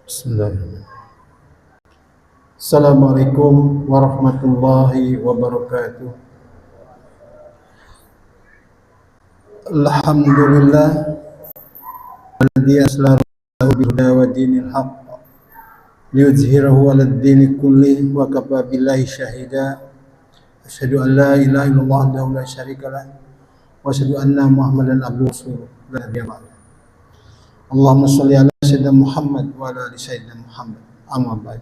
Bismillahirrahmanirrahim. Assalamualaikum warahmatullahi wabarakatuh. Alhamdulillah alladzi aslahu bil-huda wa dinil haqq liyuzhirahu 'alad dini kullihi wa kafa billahi syahida. Asyhadu an la ilaha illallah wahdahu la syarikalah wa asyhadu anna Muhammadan abduhu wa rasuluh la nabiyya ba'da. Allahumma shalli ala sayyidina Muhammad wa ala ali sayyidina Muhammad. Amma ba'd.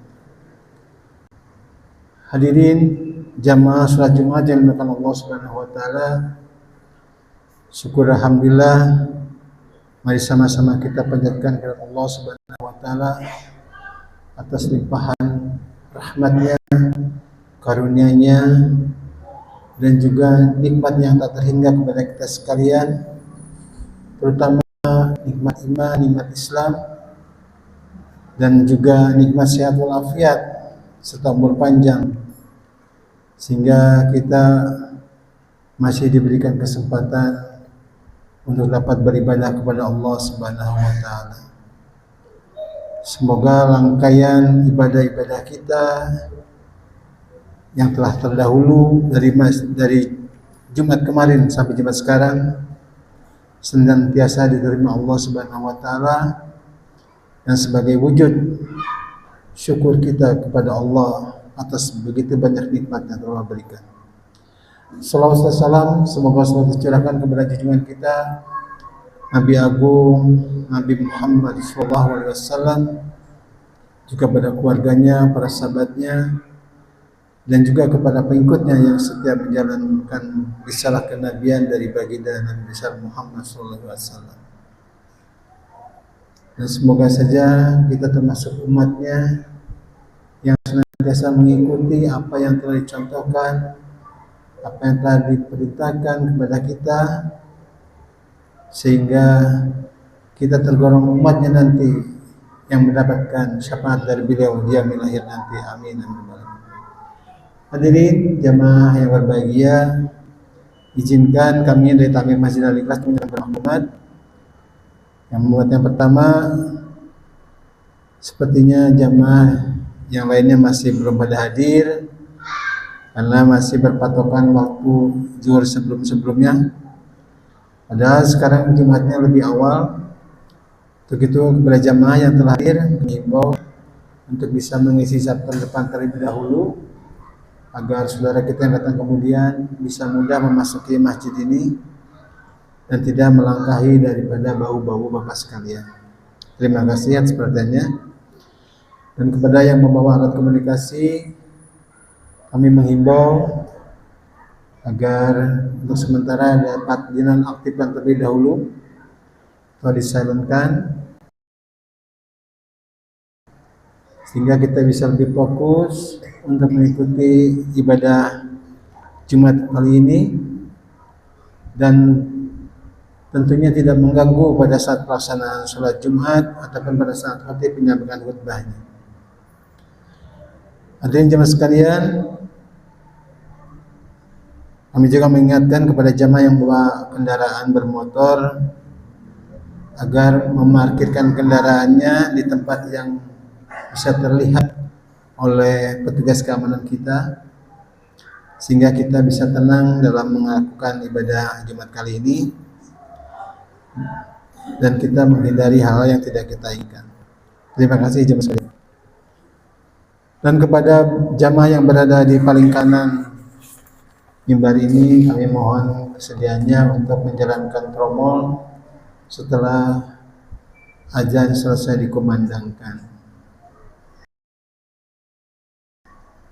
Hadirin jamaah salat Jumat yang dimuliakan Allah Subhanahu wa taala. Syukur alhamdulillah, mari sama-sama kita panjatkan kepada Allah Subhanahu wa taala atas limpahan rahmatnya, karunia-Nya, dan juga nikmat yang tak terhingga kepada kita sekalian, terutama nikmat iman, nikmat Islam, dan juga nikmat sehat walafiat serta umur panjang, sehingga kita masih diberikan kesempatan untuk dapat beribadah kepada Allah Subhanahu wa taala. Semoga rangkaian ibadah-ibadah kita yang telah terdahulu dari Jumat kemarin sampai Jumat sekarang senantiasa diterima Allah Subhanahu wa taala, dan sebagai wujud syukur kita kepada Allah atas begitu banyak nikmat yang telah berikan. Salawat dan salam semoga selalu tercurahkan kepada junjungan kita Nabi Agung Nabi Muhammad SAW, juga kepada keluarganya, para sahabatnya, dan juga kepada pengikutnya yang setia menjalankan risalah kenabian dari baginda Nabi besar Muhammad SAW. Dan semoga saja kita termasuk umatnya yang senantiasa mengikuti apa yang telah dicontohkan, apa yang telah diperintahkan kepada kita, sehingga kita tergolong umatnya nanti yang mendapatkan syafaat dari beliau di yaumil akhir nanti. Amin. Hadirin jamaah yang berbahagia, izinkan kami dari Takmir Masjid Al-Ikhlas menyampaikan maklumat. Yang pertama, sepertinya jamaah yang lainnya masih belum pada hadir karena masih berpatokan waktu zuhur sebelum-sebelumnya. Padahal sekarang Jumatnya lebih awal. Untuk itu kepada jamaah yang telah hadir, mengimbau untuk bisa mengisi sabtan depan terlebih dahulu, agar saudara kita yang datang kemudian bisa mudah memasuki masjid ini dan tidak melangkahi daripada bau-bau Bapak sekalian. Terima kasih atas perhatiannya. Dan kepada yang membawa alat komunikasi, kami menghimbau agar untuk sementara dapat dinonaktifkan terlebih dahulu atau disilentkan, sehingga kita bisa lebih fokus untuk mengikuti ibadah Jumat kali ini, dan tentunya tidak mengganggu pada saat pelaksanaan sholat Jumat ataupun pada saat khatib menyampaikan khutbahnya. Hadirin jemaah sekalian, kami juga mengingatkan kepada jemaah yang membawa kendaraan bermotor agar memarkirkan kendaraannya di tempat yang bisa terlihat oleh petugas keamanan kita, sehingga kita bisa tenang dalam melakukan ibadah Jumat kali ini dan kita menghindari hal yang tidak kita inginkan. Terima kasih jemaah sekalian. Dan kepada jamaah yang berada di paling kanan mimbar ini, kami mohon kesediaannya untuk menjalankan tromol setelah azan selesai dikumandangkan.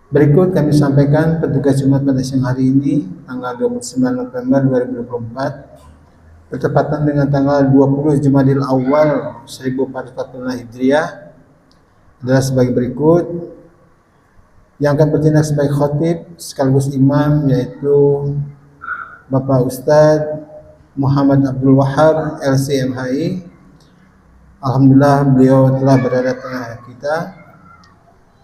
Berikut kami sampaikan petugas Jumat pada siang hari ini, tanggal 29 November 2024, bertepatan dengan tanggal 20 Jumadil Awal 1445 Hijriah, adalah sebagai berikut. Yang akan bertindak sebagai khatib sekaligus imam yaitu Bapak Ustadz Muhammad Abdul Wahab LCMHI. Alhamdulillah beliau telah berada di tengah kita.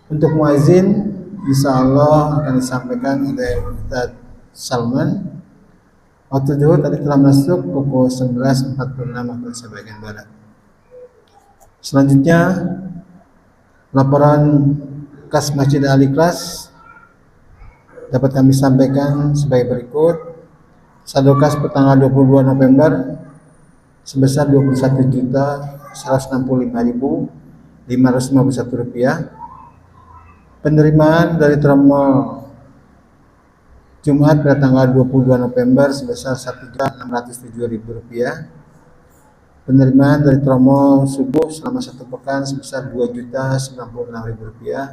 Untuk muazin insyaallah akan disampaikan oleh Ustadz Salman. Waktu zuhur tadi telah masuk pukul 11.46 waktu Indonesia bagian barat. Selanjutnya Laporan kas Masjid Al-Ikhlas dapat kami sampaikan sebagai berikut. Saldo kas per tanggal 22 November sebesar Rp21.165.551. Penerimaan dari terminal Jumat pada tanggal 22 November sebesar Rp1.607.000. Penerimaan dari promo subuh selama 1 pekan sebesar Rp2.096.000.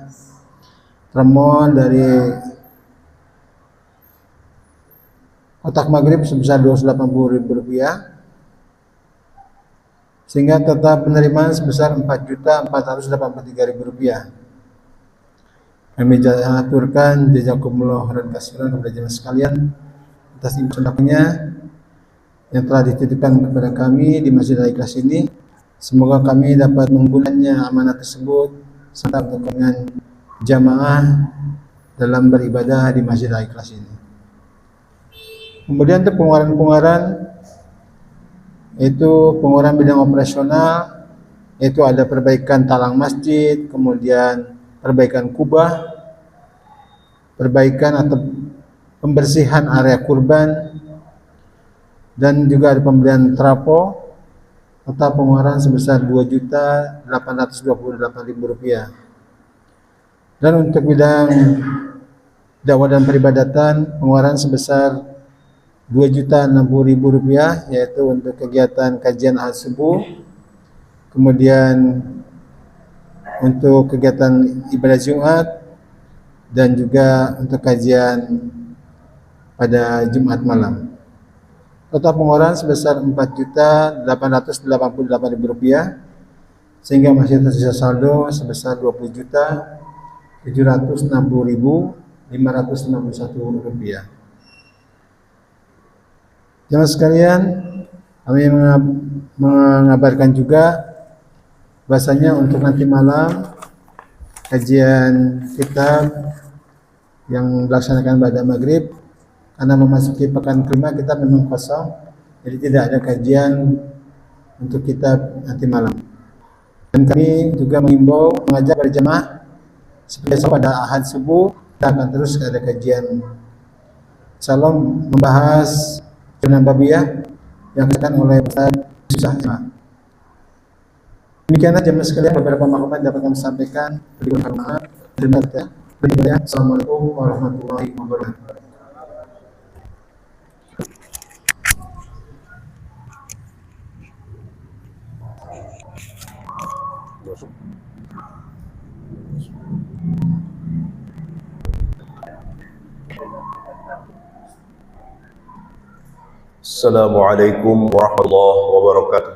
Promo dari kotak maghrib sebesar Rp280.000, sehingga total penerimaan sebesar Rp4.483.000. Kami aturkan jazakumullah khairan katsiran kepada jemaah sekalian atas infaknya yang telah dititipkan kepada kami di Masjid Al-Ikhlas ini. Semoga kami dapat menggunakannya amanah tersebut serta dengan jamaah dalam beribadah di Masjid Al-Ikhlas ini. Kemudian untuk pengeluaran itu pengeluaran bidang operasional, yaitu ada perbaikan talang masjid, kemudian perbaikan kubah, perbaikan atau pembersihan area kurban, dan juga ada pembelian trapo. Total pengeluaran sebesar Rp2.828.000. Dan untuk bidang dakwah dan peribadatan, pengeluaran sebesar Rp2.060.000, yaitu untuk kegiatan kajian ahad subuh, kemudian untuk kegiatan ibadah Jumat, dan juga untuk kajian pada Jumat malam. Total pengeluaran sebesar Rp4.888.000, sehingga masih tersisa saldo sebesar Rp20.760.551. Jemaah sekalian, kami mengabarkan juga bahasanya untuk nanti malam kajian kitab yang dilaksanakan pada maghrib, karena memasuki pekan kelima kita memang kosong, jadi tidak ada kajian untuk kitab nanti malam. Dan kami juga mengimbau mengajak para jemaah seperti pada ahad subuh kita akan terus ada kajian Salam membahas Sunan Babiyah yang disampaikan oleh Ustaz Susah. Demikianlah jemaah sekalian beberapa maklumat dapat kami sampaikan. Terima kasih. Assalamualaikum warahmatullahi wabarakatuh. Assalamualaikum warahmatullahi wabarakatuh.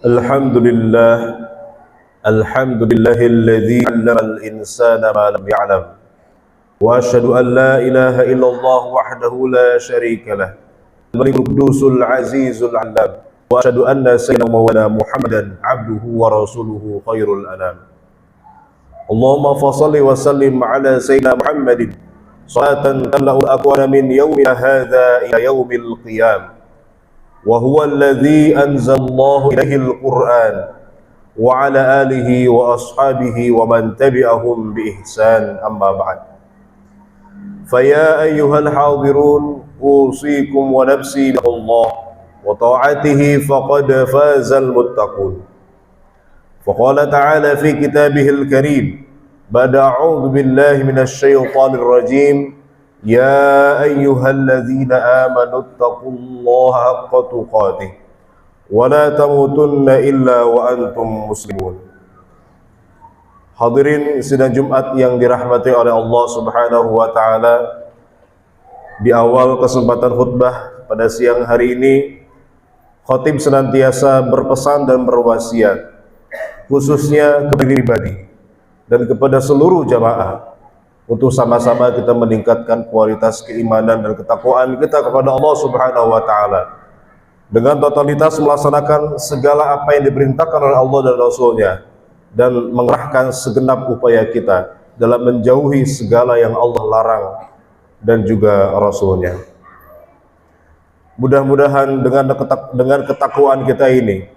Alhamdulillah, alhamdulillahilladzi 'allamal insana ma lam ya'lam. Wa asyhadu an la ilaha illallah wahdahu la syarika lah. Al-Malikul Qudusul Azizul 'Allam. Wa asyhadu anna sayyidina Maulana Muhammadan 'abduhu wa rasuluhu khairul anam. Allahumma fashalli wa sallim ala sayyidina Muhammadin salatan tamla'ul aqwana min yaumina hadza ila yaumil qiyam. Wa huwa alladzi anzalallahu ilaihil Qur'an wa ala alihi wa ashabihi wa man tabi'ahum bi ihsan, amma ba'd. Fa ya ayyuhal hadirun usikum wa nafsi billah wa ta'atihi faqad fazal muttaqun. Faqala ta'ala fi kitabihil karim ba'da a'udzu billahi minasy syaithanir rajim. Ya ayyuhalladzina amanu taqullaha haqqa tuqatih wa la tamutunna illa wa antum muslimun. Hadirin sidang Jumat yang dirahmati oleh Allah Subhanahu wa taala, di awal kesempatan khutbah pada siang hari ini, khatib senantiasa berpesan dan berwasiat khususnya kepada diri pribadi dan kepada seluruh jamaah untuk sama-sama kita meningkatkan kualitas keimanan dan ketakwaan kita kepada Allah Subhanahu wa taala dengan totalitas melaksanakan segala apa yang diperintahkan oleh Allah dan Rasul-Nya, dan mengerahkan segenap upaya kita dalam menjauhi segala yang Allah larang dan juga Rasul-Nya. Mudah-mudahan dengan ketakwaan kita ini,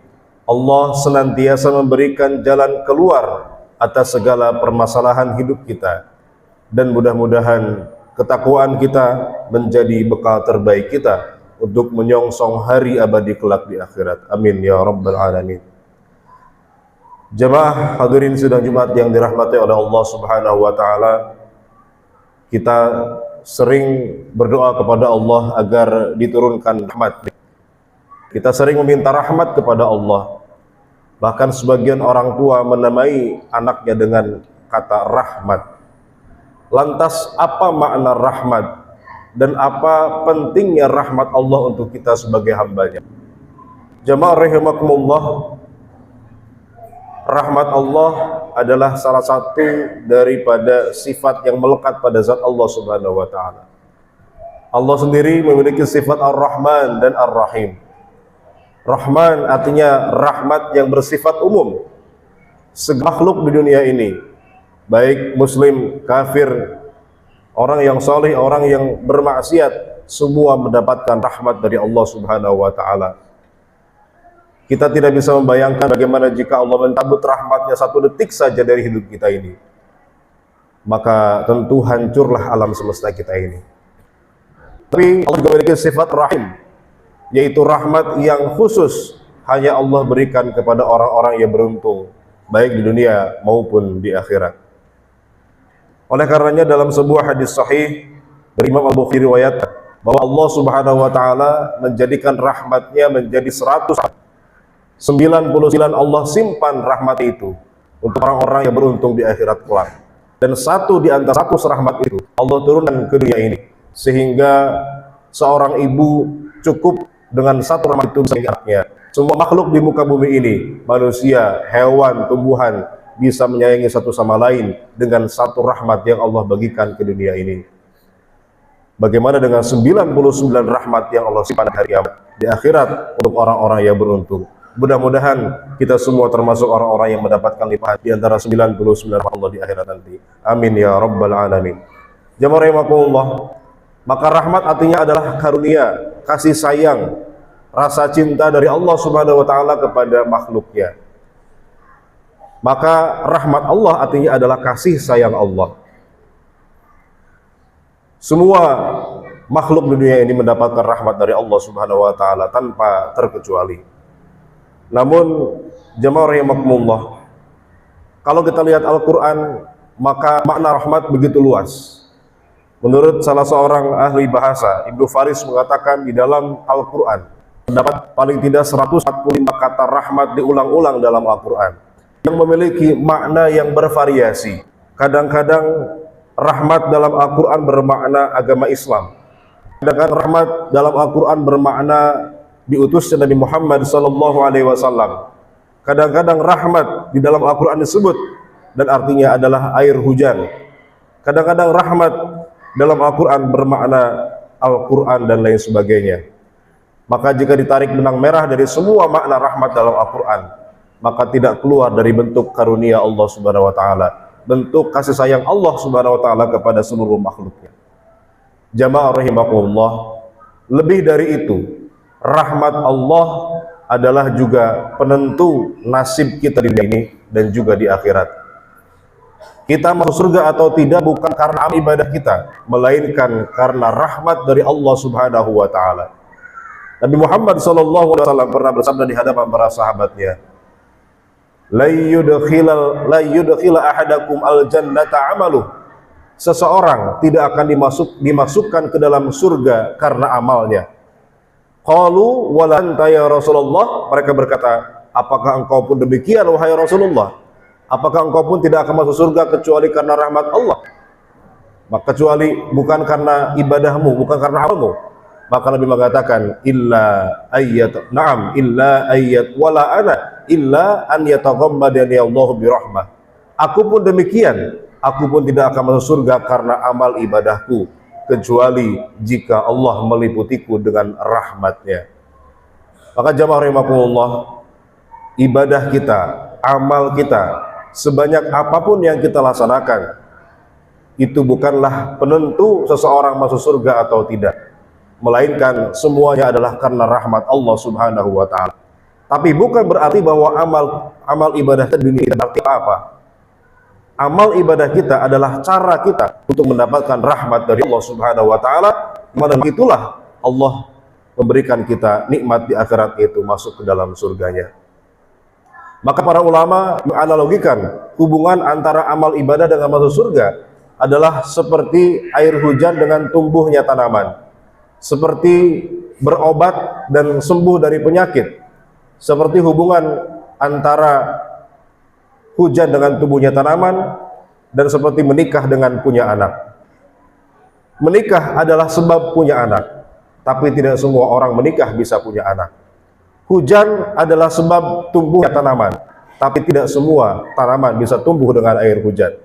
Allah senantiasa memberikan jalan keluar atas segala permasalahan hidup kita, dan mudah-mudahan ketakwaan kita menjadi bekal terbaik kita untuk menyongsong hari abadi kelak di akhirat. Amin ya rabbal alamin. Jemaah hadirin sidang Jumat yang dirahmati oleh Allah Subhanahu wa taala, kita sering berdoa kepada Allah agar diturunkan rahmat. Kita sering meminta rahmat kepada Allah. Bahkan sebagian orang tua menamai anaknya dengan kata rahmat. Lantas apa makna rahmat dan apa pentingnya rahmat Allah untuk kita sebagai hambanya? Jamaah rahimakumullah, rahmat Allah adalah salah satu daripada sifat yang melekat pada zat Allah Subhanahu wa taala. Allah sendiri memiliki sifat Ar-Rahman dan Ar-Rahim. Rahman artinya rahmat yang bersifat umum. Segala makhluk di dunia ini, baik muslim, kafir, orang yang saleh, orang yang bermaksiat, semua mendapatkan rahmat dari Allah Subhanahu wa taala. Kita tidak bisa membayangkan bagaimana jika Allah mencabut rahmatnya satu detik saja dari hidup kita ini. Maka tentu hancurlah alam semesta kita ini. Tapi Allah juga memiliki sifat rahim, yaitu rahmat yang khusus hanya Allah berikan kepada orang-orang yang beruntung, baik di dunia maupun di akhirat. Oleh karenanya dalam sebuah hadis sahih dari Imam Al-Bukhari riwayat bahwa Allah Subhanahu wa taala menjadikan rahmatnya menjadi 99 Allah simpan rahmat itu untuk orang-orang yang beruntung di akhirat kelak. Dan satu di antara 100 rahmat itu Allah turunkan ke dunia ini, sehingga seorang ibu cukup dengan satu rahmat itu bisa menyayanginya. Semua makhluk di muka bumi ini, manusia, hewan, tumbuhan, bisa menyayangi satu sama lain dengan satu rahmat yang Allah bagikan ke dunia ini. Bagaimana dengan 99 rahmat yang Allah simpan di hari kiamat, di akhirat untuk orang-orang yang beruntung? Mudah-mudahan kita semua termasuk orang-orang yang mendapatkan limpahan di antara 99 rahmat Allah di akhirat nanti. Amin ya rabbal alamin. Jamaah rahimakumullah. Maka rahmat artinya adalah karunia, kasih sayang, rasa cinta dari Allah Subhanahu wa taala kepada makhluknya. Maka rahmat Allah artinya adalah kasih sayang Allah. Semua makhluk di dunia ini mendapatkan rahmat dari Allah Subhanahu wa taala tanpa terkecuali. Namun jamaah rahimakumullah, kalau kita lihat Al-Qur'an, maka makna rahmat begitu luas. Menurut salah seorang ahli bahasa, Ibnu Faris mengatakan di dalam Al-Qur'an terdapat paling tidak 145 kata rahmat diulang-ulang dalam Al-Qur'an yang memiliki makna yang bervariasi. Kadang-kadang rahmat dalam Al-Quran bermakna agama Islam. Kadang-kadang rahmat dalam Al-Quran bermakna diutusnya Nabi Muhammad SAW. Kadang-kadang rahmat di dalam Al-Quran disebut dan artinya adalah air hujan. Kadang-kadang rahmat dalam Al-Quran bermakna Al-Quran dan lain sebagainya. Maka jika ditarik benang merah dari semua makna rahmat dalam Al-Quran, maka tidak keluar dari bentuk karunia Allah Subhanahu wa taala, bentuk kasih sayang Allah Subhanahu wa taala kepada seluruh makhluknya. Jamaah rahimakumullah, lebih dari itu, rahmat Allah adalah juga penentu nasib kita di dunia ini dan juga di akhirat. Kita masuk surga atau tidak bukan karena amal ibadah kita, melainkan karena rahmat dari Allah Subhanahu wa taala. Nabi Muhammad SAW pernah bersabda di hadapan para sahabatnya, la yudkhila ahadakum al-jannata amaluh. Seseorang tidak akan dimasukkan ke dalam surga karena amalnya. Qalu wala anta ya Rasulullah. Mereka berkata, apakah engkau pun demikian wahai Rasulullah? Apakah engkau pun tidak akan masuk surga kecuali karena rahmat Allah? Maka kecuali bukan karena ibadahmu, bukan karena amalmu. Maka Nabi mengatakan illa ayyat wala ana illa an yataghammadani Allah birahmah. Aku pun demikian, aku pun tidak akan masuk surga karena amal ibadahku, kecuali jika Allah meliputiku dengan rahmatnya. Maka jamaah rahimakumullah, ibadah kita, amal kita, sebanyak apapun yang kita laksanakan, itu bukanlah penentu seseorang masuk surga atau tidak, melainkan semuanya adalah karena rahmat Allah Subhanahu wa ta'ala. Tapi bukan berarti bahwa amal ibadah kita dunia itu berarti apa. Amal ibadah kita adalah cara kita untuk mendapatkan rahmat dari Allah Subhanahu wa ta'ala. Dan itulah Allah memberikan kita nikmat di akhirat, itu masuk ke dalam surganya. Maka para ulama menganalogikan hubungan antara amal ibadah dengan masuk surga adalah seperti air hujan dengan tumbuhnya tanaman, seperti berobat dan sembuh dari penyakit, seperti hubungan antara hujan dengan tumbuhnya tanaman, dan seperti menikah dengan punya anak. Menikah adalah sebab punya anak, tapi tidak semua orang menikah bisa punya anak. Hujan adalah sebab tumbuhnya tanaman, tapi tidak semua tanaman bisa tumbuh dengan air hujan.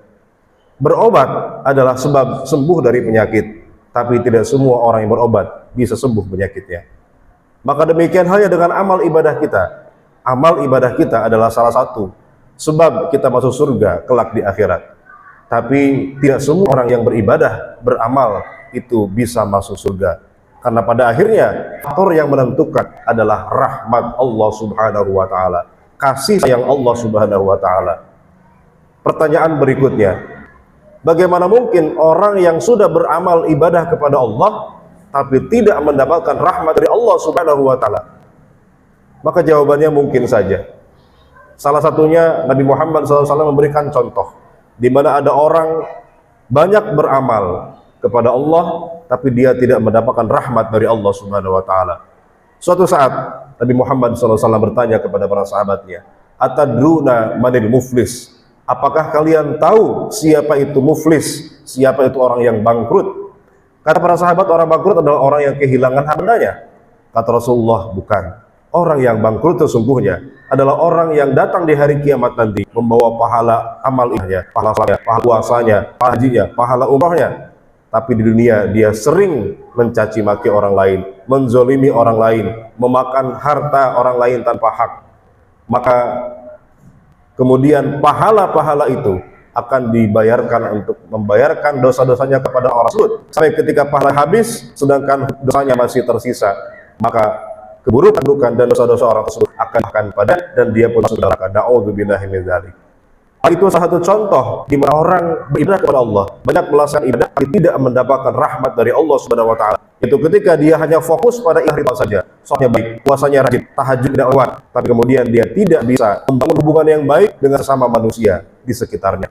Berobat adalah sebab sembuh dari penyakit, tapi tidak semua orang yang berobat bisa sembuh penyakitnya. Maka demikian halnya dengan amal ibadah kita. Amal ibadah kita adalah salah satu sebab kita masuk surga kelak di akhirat. Tapi tidak semua orang yang beribadah, beramal itu bisa masuk surga. Karena pada akhirnya faktor yang menentukan adalah rahmat Allah Subhanahu wa taala, kasih sayang Allah Subhanahu wa taala. Pertanyaan berikutnya, bagaimana mungkin orang yang sudah beramal ibadah kepada Allah tapi tidak mendapatkan rahmat dari Allah Subhanahu wa taala? Maka jawabannya mungkin saja. Salah satunya Nabi Muhammad SAW memberikan contoh di mana ada orang banyak beramal kepada Allah tapi dia tidak mendapatkan rahmat dari Allah Subhanahu wa taala. Suatu saat Nabi Muhammad SAW bertanya kepada para sahabatnya, "Atadruna manil muflis?" Apakah kalian tahu siapa itu muflis? Siapa itu orang yang bangkrut? Kata para sahabat, orang bangkrut adalah orang yang kehilangan hartanya. Kata Rasulullah, bukan. Orang yang bangkrut sesungguhnya adalah orang yang datang di hari kiamat nanti membawa pahala amal ibadahnya, pahala salatnya, pahala puasanya, pahala hajinya, pahala umrahnya. Tapi di dunia dia sering mencaci maki orang lain, menzolimi orang lain, memakan harta orang lain tanpa hak. Maka kemudian pahala-pahala itu akan dibayarkan untuk membayarkan dosa-dosanya kepada orang tersebut. Sampai ketika pahala habis, sedangkan dosanya masih tersisa, maka keburukan dan dosa-dosa orang tersebut akan pada dan dia pun masuk neraka. Na'udzubillahi min dzalik. Itu salah satu contoh di mana orang beribadah kepada Allah, banyak melaksanakan ibadah tapi tidak mendapatkan rahmat dari Allah Subhanahu wa taala. Itu ketika dia hanya fokus pada ibadah saja, sholatnya baik, puasanya rajin, tahajud tidak lewat, tapi kemudian dia tidak bisa membangun hubungan yang baik dengan sesama manusia di sekitarnya.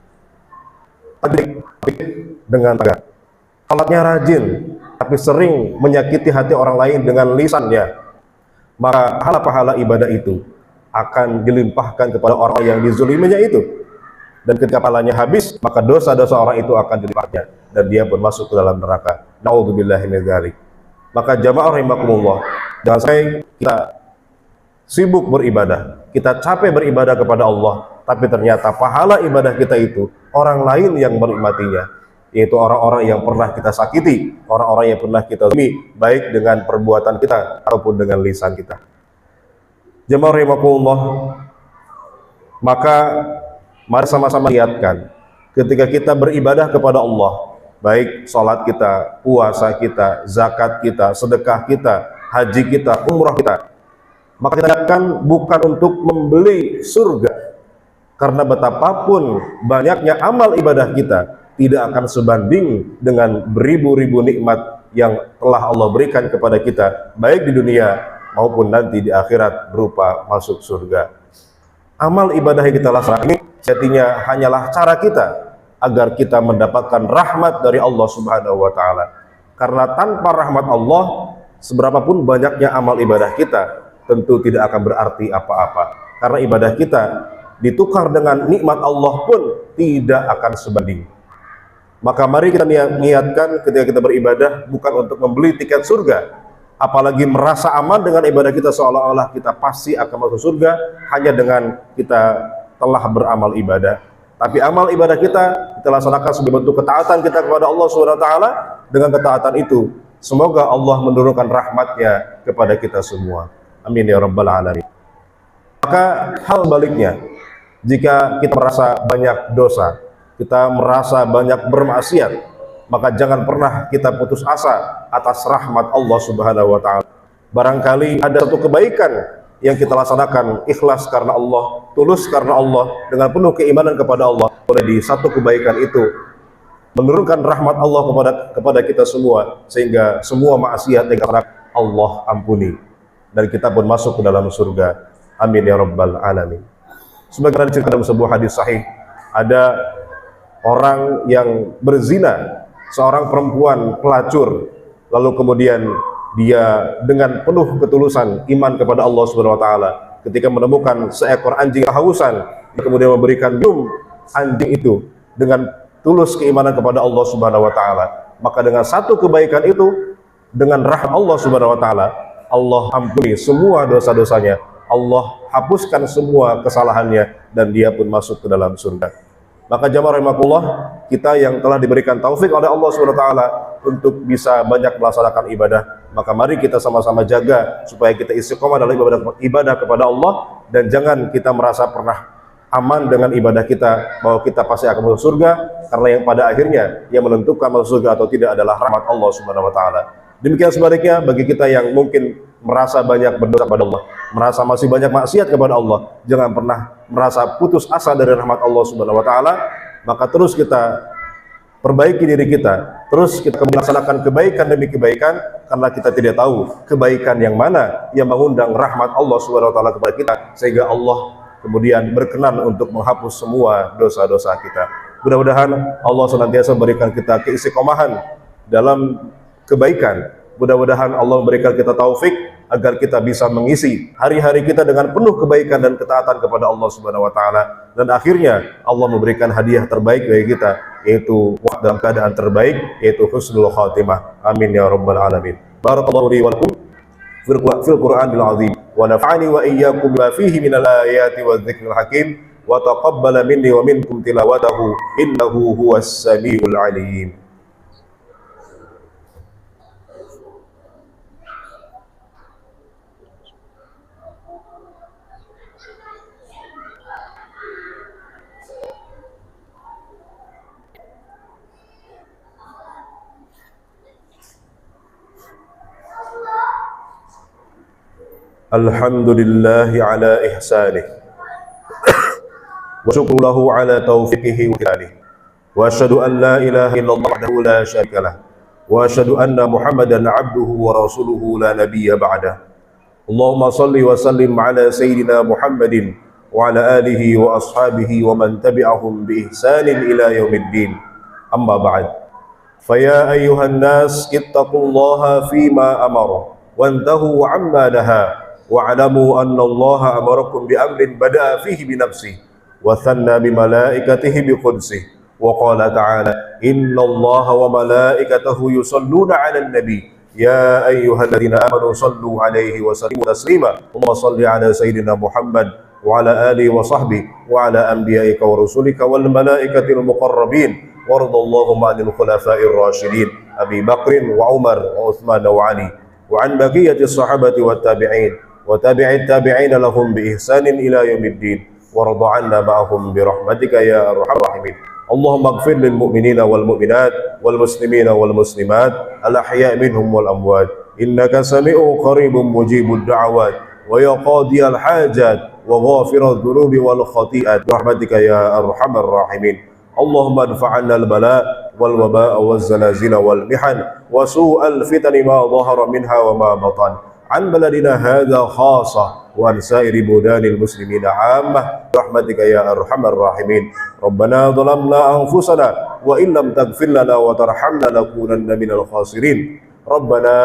Dengan tegak, sholatnya rajin, tapi sering menyakiti hati orang lain dengan lisannya, maka pahala-pahala ibadah itu akan dilimpahkan kepada orang yang dizuliminya itu. Dan ketika pahalanya habis, maka dosa-dosa orang itu akan dilimpahkannya dan dia pun masuk ke dalam neraka. Na'udzubillahi min dzalik. Maka jamaah rahimakumullah, jangan sampai kita sibuk beribadah, kita capek beribadah kepada Allah, tapi ternyata pahala ibadah kita itu orang lain yang menikmatinya, yaitu orang-orang yang pernah kita sakiti, orang-orang yang pernah kita zalimi, baik dengan perbuatan kita ataupun dengan lisan kita. Jamaah rahimakumullah, maka mari sama-sama lihatkan ketika kita beribadah kepada Allah, baik sholat kita, puasa kita, zakat kita, sedekah kita, haji kita, umrah kita, maka kita akan bukan untuk membeli surga, karena betapapun banyaknya amal ibadah kita tidak akan sebanding dengan beribu-ribu nikmat yang telah Allah berikan kepada kita, baik di dunia maupun nanti di akhirat berupa masuk surga. Amal ibadah yang kita laksanakan ini sejatinya hanyalah cara kita agar kita mendapatkan rahmat dari Allah Subhanahu wa taala. Karena tanpa rahmat Allah, seberapapun banyaknya amal ibadah kita tentu tidak akan berarti apa-apa. Karena ibadah kita ditukar dengan nikmat Allah pun tidak akan sebanding. Maka mari kita niatkan ketika kita beribadah bukan untuk membeli tiket surga, apalagi merasa aman dengan ibadah kita seolah-olah kita pasti akan masuk surga hanya dengan kita telah beramal ibadah. Tapi amal ibadah kita laksanakan sebagai bentuk ketaatan kita kepada Allah Subhanahu wa taala. Dengan ketaatan itu semoga Allah menurunkan rahmatnya kepada kita semua. Amin ya rabbal alamin. Maka hal baliknya, jika kita merasa banyak dosa, kita merasa banyak bermaksiat, maka jangan pernah kita putus asa atas rahmat Allah Subhanahu wa taala. Barangkali ada satu kebaikan yang kita laksanakan ikhlas karena Allah, tulus karena Allah, dengan penuh keimanan kepada Allah, boleh di satu kebaikan itu menurunkan rahmat Allah kepada kita semua, sehingga semua maksiat yang kita Allah ampuni dan kita pun masuk ke dalam surga. Amin ya rabbal alamin. Sebagaimana cerita dalam sebuah hadis sahih, ada orang yang berzina, seorang perempuan pelacur, lalu kemudian dia dengan penuh ketulusan iman kepada Allah Subhanahu wa taala, ketika menemukan seekor anjing kehausan, kemudian memberikan minum anjing itu dengan tulus keimanan kepada Allah Subhanahu wa taala, maka dengan satu kebaikan itu, dengan rahmat Allah Subhanahu wa taala, Allah ampuni semua dosa-dosanya, Allah hapuskan semua kesalahannya dan dia pun masuk ke dalam surga. Maka jamaah rahimakumullah, kita yang telah diberikan taufik oleh Allah SWT untuk bisa banyak melaksanakan ibadah, maka mari kita sama-sama jaga supaya kita istiqomah dalam ibadah kepada Allah, dan jangan kita merasa pernah aman dengan ibadah kita, bahwa kita pasti akan masuk surga, karena yang pada akhirnya yang menentukan masuk surga atau tidak adalah rahmat Allah Subhanahu wa taala. Demikian sebaliknya bagi kita yang mungkin merasa banyak berdosa kepada Allah, merasa masih banyak maksiat kepada Allah, jangan pernah merasa putus asa dari rahmat Allah Subhanahu wa taala, maka terus kita perbaiki diri kita, terus kita melaksanakan kebaikan demi kebaikan, karena kita tidak tahu kebaikan yang mana yang mengundang rahmat Allah Subhanahu wa taala kepada kita, sehingga Allah kemudian berkenan untuk menghapus semua dosa-dosa kita. Mudah-mudahan Allah senantiasa memberikan kita keistiqomahan dalam kebaikan. Mudah-mudahan Allah memberikan kita taufik agar kita bisa mengisi hari-hari kita dengan penuh kebaikan dan ketaatan kepada Allah Subhanahu wa taala, dan akhirnya Allah memberikan hadiah terbaik bagi kita, yaitu dalam keadaan terbaik, yaitu husnul khatimah. Amin ya rabbal alamin. Barakallahu li wa lakum fil Qur'anil azim, wa nafa'ani wa iyyakum bima fihi minal ayati wadh-dhikril hakim, wa taqabbala minni wa minkum tilawatahu innahu huwas samiul alim. Alhamdulillahi ala ihsanih wa syukru lahu ala taufiqihi wa hilalihi, wa asyhadu an la ilaha illallah wahdahu la syarika lah, wa asyhadu anna Muhammadan abduhu wa rasuluhu la nabiyya ba'dah. Allahumma salli wa sallim ala sayyidina Muhammadin wa ala alihi wa ashabihi wa man tabi'ahum bi ihsanin ila yaumiddin. Amma ba'd. Faya ayyuhan nas ittaqullaha fima amara wantahu amma naha, wa'lamu anna Allah amarakum bi amrin bada'a fihi bi nafsihi wa thanna bi malaikatihi bi qudsihi, wa qala ta'ala inna Allah wa malaikatahu yusalluna 'alan nabi ya ayyuhalladzina amanu sallu 'alaihi wa sallimu taslima. Allahumma salli 'ala sayyidina Muhammad wa 'ala alihi wa sahbihi wa 'ala anbiya'ika wa rusulika wal malaikatil muqarrabin, waradallahu 'anil khulafa'ir rasyidin Abi Bakrin wa Umar wa Utsman wa Ali, wa 'an baqiyatis sahabati wat tabi'in wa tabi'it tabi'ina lahum bi ihsanin ila yaumiddin, warḍa 'anna ma'ahum bi rahmatika ya arhamar rahimin. Allahumma ighfir lil mu'minina wal mu'minat wal muslimina wal muslimat al ahya' minhum wal amwat innaka sami'un qaribun mujibud da'awat wa ya qadiyal hajat wa ghafiradh dhunubi wal khati'at bi rahmatika ya arhamar rahimin. Allahumma adfa'anna al bala' wal waba'a waz zalazila wal mihan wa su'al fitani ma dhahara minha wa ma batan an baladina hadha khassa wa an sa'iri budanil muslimina 'ammah rahmatika ya arhamar rahimin. Rabbana dhalamna anfusana wa in lam taghfir lana wa tarhamna lakunanna minal khasirin. Rabbana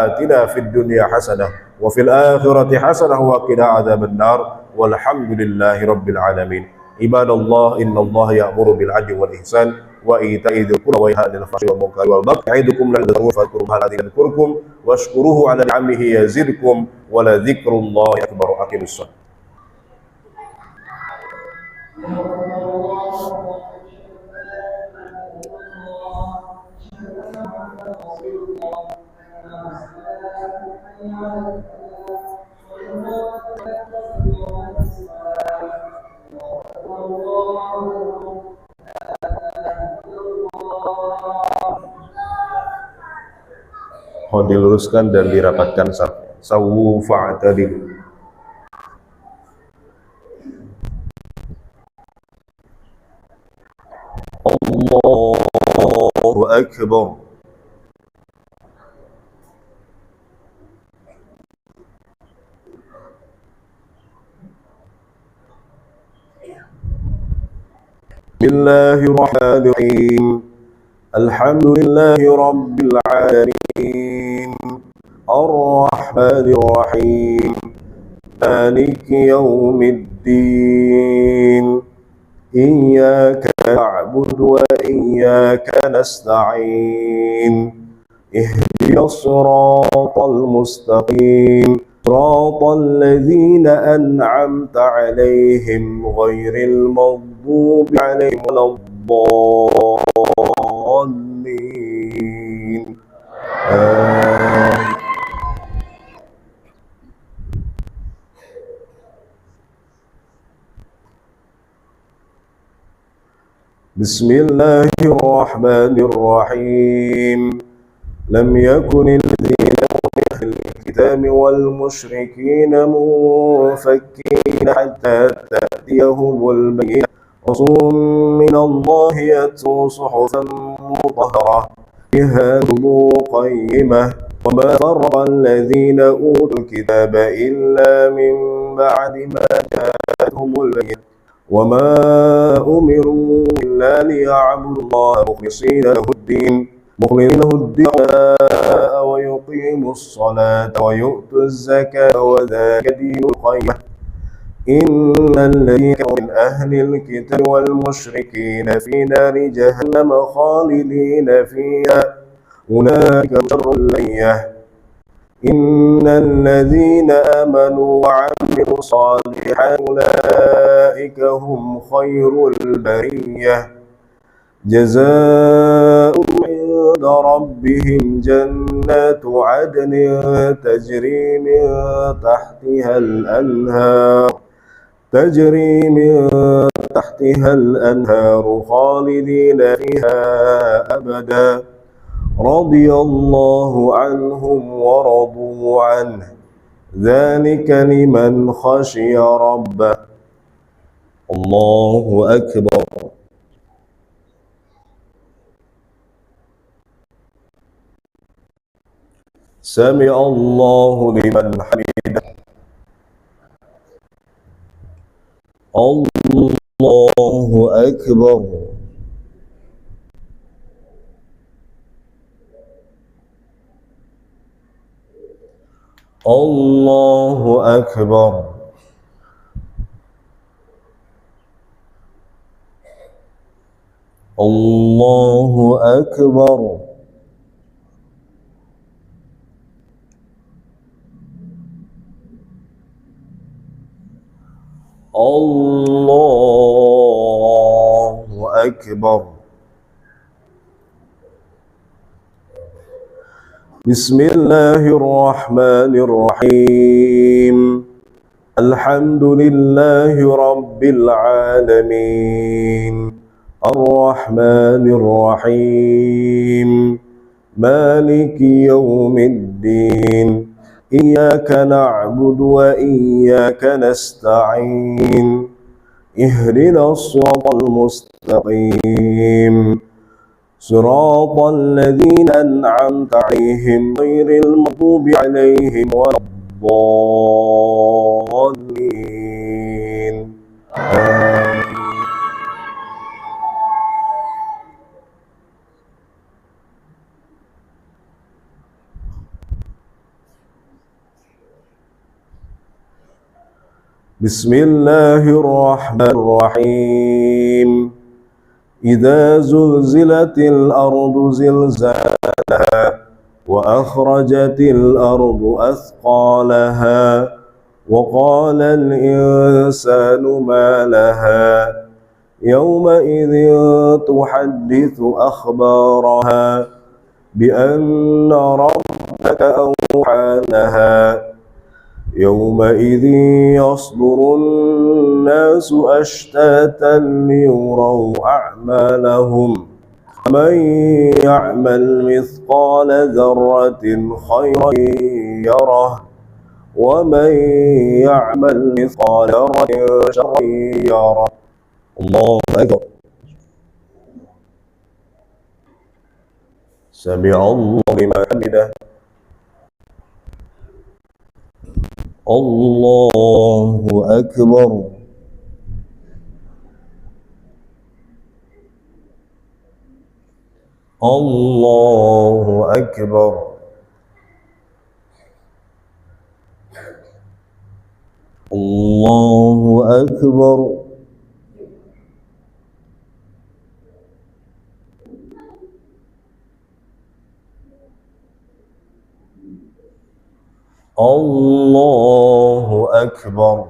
atina fid dunya hasanah wa fil akhirati hasanah wa qina adzaban nar walhamdulillahi rabbil alamin. Ibadallah, innallaha ya'muru bil 'adli wal ihsan wa ita'i dzil qurba wa yanha 'anil fahsya'i wal munkari wal baghi ya'idukum la'allakum tadhkurun yadhkurkum washkuruhu 'ala ni'amihi yazidkum wa la dzikrullahi akbar. Aqimus shalah. Mohon diluruskan dan dirapatkan sawu fa'tadil. Allahu akbar. Bismillahirrahmanirrahim. Alhamdulillahi rabbil alamin. Ar-Rahmanir Rahim. Maliki yaumiddin. Iyyaka na'budu wa iyyaka nasta'in. Ihdinas siratal mustaqim. Siratal ladzina an'amta 'alaihim ghairil maghdubi المغضوب عليهم ولا الضالين آمين. بسم الله الرحمن الرحيم لم يكن الذين من أهل الكتاب والمشركين منفكين حتى تأتيهم البينة رسول من الله يتلو صحفا مطهرة فيها كتب قيمة وما فرق الذين أوتوا الكتاب إلا من بعد ما جاءتهم البينة وما أمروا إلا ليعبدوا الله مخلصين له الدين ويقيموا الصلاة ويؤتوا الزكاة وذلك دين القيمة إن الذين كفروا من أهل الكتاب والمشركين في نار جهنم خالدين فيها أولئك شر البرية إن الذين آمنوا وعملوا الصالحات أولئك هم خير البرية جزاء عند ربهم جنات عدن تجري من تحتها الأنهار خالدين فيها أبدا رضي الله عنهم ورضوا عنه ذلك لمن خشي ربه الله أكبر سمع الله لمن حمده الله أكبر الله أكبر الله أكبر الله أكبر بسم الله الرحمن الرحيم الحمد لله رب العالمين الرحمن الرحيم مالك يوم الدين إياك نعبد وإياك نستعين اهدنا الصراط المستقيم صراط الذين أنعمت عليهم غير المغضوب عليهم ولا الضالين آمين. بسم الله الرحمن الرحيم إذا زلزلت الأرض زلزالها وأخرجت الأرض أثقالها وقال الإنسان ما لها يومئذ تحدث أخبارها بأن ربك أوحى لها يومئذ يصدر الناس أشتاتا ليروا أعمالهم فمن يعمل مثقال ذرة خيرا يره ومن يعمل مثقال ذرة شرا يره الله أكبر سمع الله لمن حمده الله أكبر الله أكبر الله أكبر الله أكبر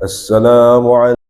السلام عليكم